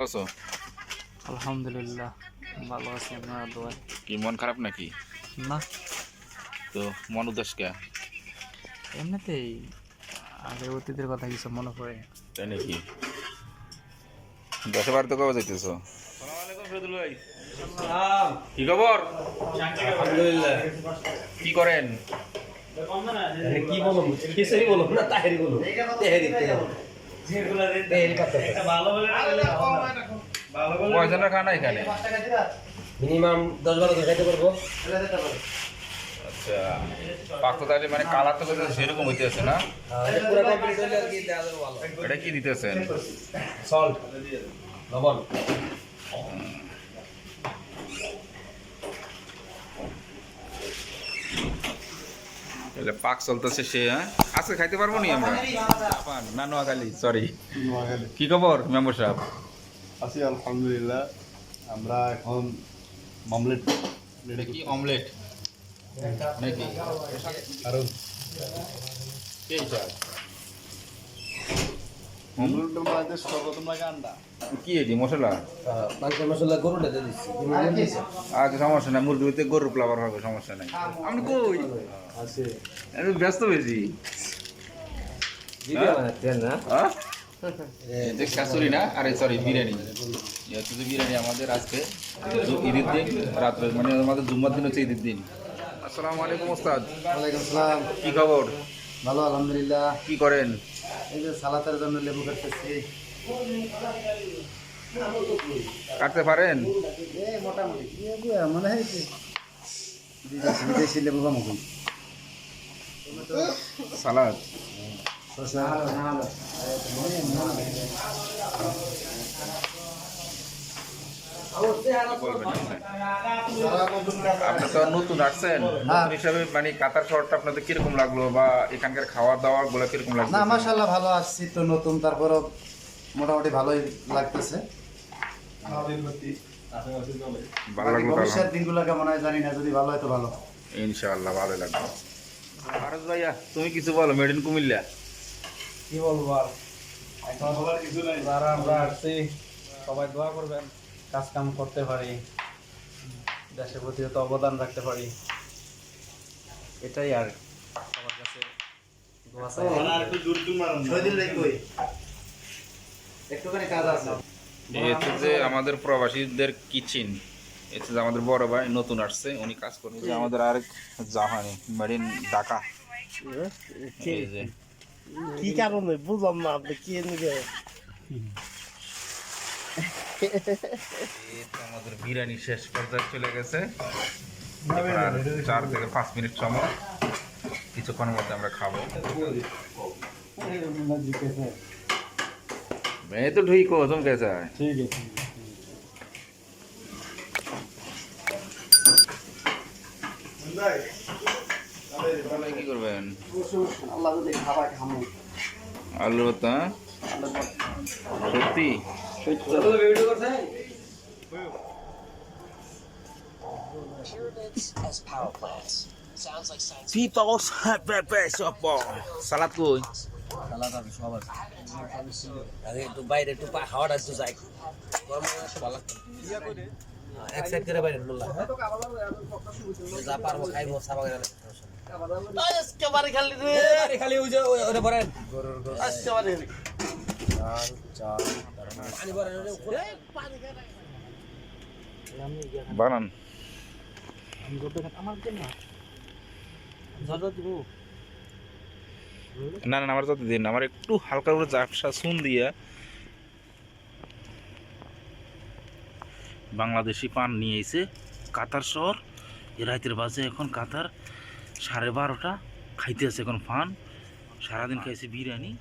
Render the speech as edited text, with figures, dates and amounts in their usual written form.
আছো? আলহামদুলিল্লাহ ভালো আছি, আপনার দোয়ায়। কি মন খারাপ নাকি? না, তো মন উদাস কে? এমনিতেই আগের অতীতের কথা কিছু মনে পড়ে। তাই নাকি? দেশে বাড়িতে কবে যাইতেছো? কি খবর? আলহামদুলিল্লাহ। কি করেন? কি বলো, খিচুড়ি বলো না তাহেরি বলো? তেহেরি তেহেরি পাতা কয়জনের খানা এখানে? মিনিমাম 10-12 জন খাইতে পারবো। আচ্ছা, পাকতো তাহলে মানে কালার তো সেরকম হইতেছে না? পুরো কমপ্লিট হলে আর কি দেওয়া যাবে ভালো। এটা কি দিতেছেন? সল্ট, লবণ। তাহলে পাক চলতেছে সে, হ্যাঁ? আজকে খাইতে পারবো নি আমরা? না, নোয়াখালী, সরি। কি খবর মেম্বার সাহেব? আছি আলহামদুলিল্লাহ। আমরা এখন মামলেট এটা কি অমলেট নাকি? কারণ কে চায়? মামলেটের মধ্যে সর্বপ্রথম লাগে আন্ডা। কি এটি মশলা? মাংসের মশলা গরুটা দিয়ে দিচ্ছি। আচ্ছা, সমস্যা নাই, মুরগিতে গরুর ফ্লাভার হবে, সমস্যা নাই। আপনি কই? আছে আমি ব্যস্ত বেশি। ভিডিও বানাচ্ছেন না? হ্যাঁ? এটা খিচুড়ি না, আরে সরি, বিরিয়ানি। যেহেতু বিরিয়ানি আমাদের আজকে ঈদের দিন রাত্রে, মানে আমাদের জুম্মার দিন হচ্ছে ঈদের দিন। আসসালামু আলাইকুম ওস্তাদ, ওয়ালাইকুম আসসালাম। কি খবর? ভালো আলহামদুলিল্লাহ। কি করেন? এই যে সালাতের জন্য লেবু কাটতেছি। কাটতে পারেন? এই মোটামুটি মনে হয় কি বিদেশি লেবু বানাবো। সালাদ বলবেন আপনি? আপনি তো নতুন আসছেন, নতুন হিসাবে মানে কাতার শহরটা আপনাদের কিরকম লাগলো, বা এখানকার খাওয়া দাওয়া গুলো কিরকম লাগলো? না মাশাআল্লাহ ভালো আসছি তো, নতুন তারপরও মোটামুটি ভালোই লাগতেছে। ভালো লাগলো তো ভবিষ্যৎ দিনগুলো কেমন হয় জানি না, যদি ভালো হয় তো ভালো। ইনশাআল্লাহ ভালো লাগবে। আরজ ভাইয়া, তুমি কিছু বলো, মেড ইন কুমিল্লা। কি বলবো আর, এখন যারা আমরা আসছি সবাই দোয়া করবেন, কাজ কাম করতে পারি, দেশের প্রতি যত অবদান রাখতে পারি, এটাই আর সবার কাছে দোয়া চাই। একটুখানি কাজ আছে। এতে যে আমাদের প্রবাসীদের কিচেন, এতে যে আমাদের বড় ভাই নতুন আসছে, উনি কাজ করছে। যে আমাদের আরেক জাহানি, মেড ইন ঢাকা। এই যে কি কারণে বুঝলাম না, আপনি কি নিবে? এই তো আমাদের বিরিয়ানি শেষ পর্যায়ে চলে গেছে। আর 4 থেকে 5 মিনিট সময়, কিছুক্ষণের মধ্যে আমরা খাবো। मैं तो ठीक हो, तुम कैसा है? ঠিক আছে। কি করবেন? আল্লাহ যদি খাবার খামো। আলু ভর্তা? সত্যি? People's সালাদ কই? সালাদ আছে, সব আছে। আরে একটু বাইরে একটু হাওয়াটা একটু যাই, গরম ভালো লাগবে। এক সাইড করে বাইরে মোল্লা যা পারবো খাইবো, সাবা করে আজকে বাড়ি খালি রে, আরে খালি ওই যে ওটা পরেন আজকে বাড়ি খালি। পানি পরেন বানান। আমার জন্য ঝড় দিব। না না, আমার যাতে দিন, আমার একটু হালকা করে জাপসা চুন দিয়ে বাংলাদেশি পান নিয়ে এসে কাতার শহর। এ রাতের বাজে এখন কাতার 12:30, খাইতে আছে এখন পান। সারাদিন খাইছে বিরিয়ানি।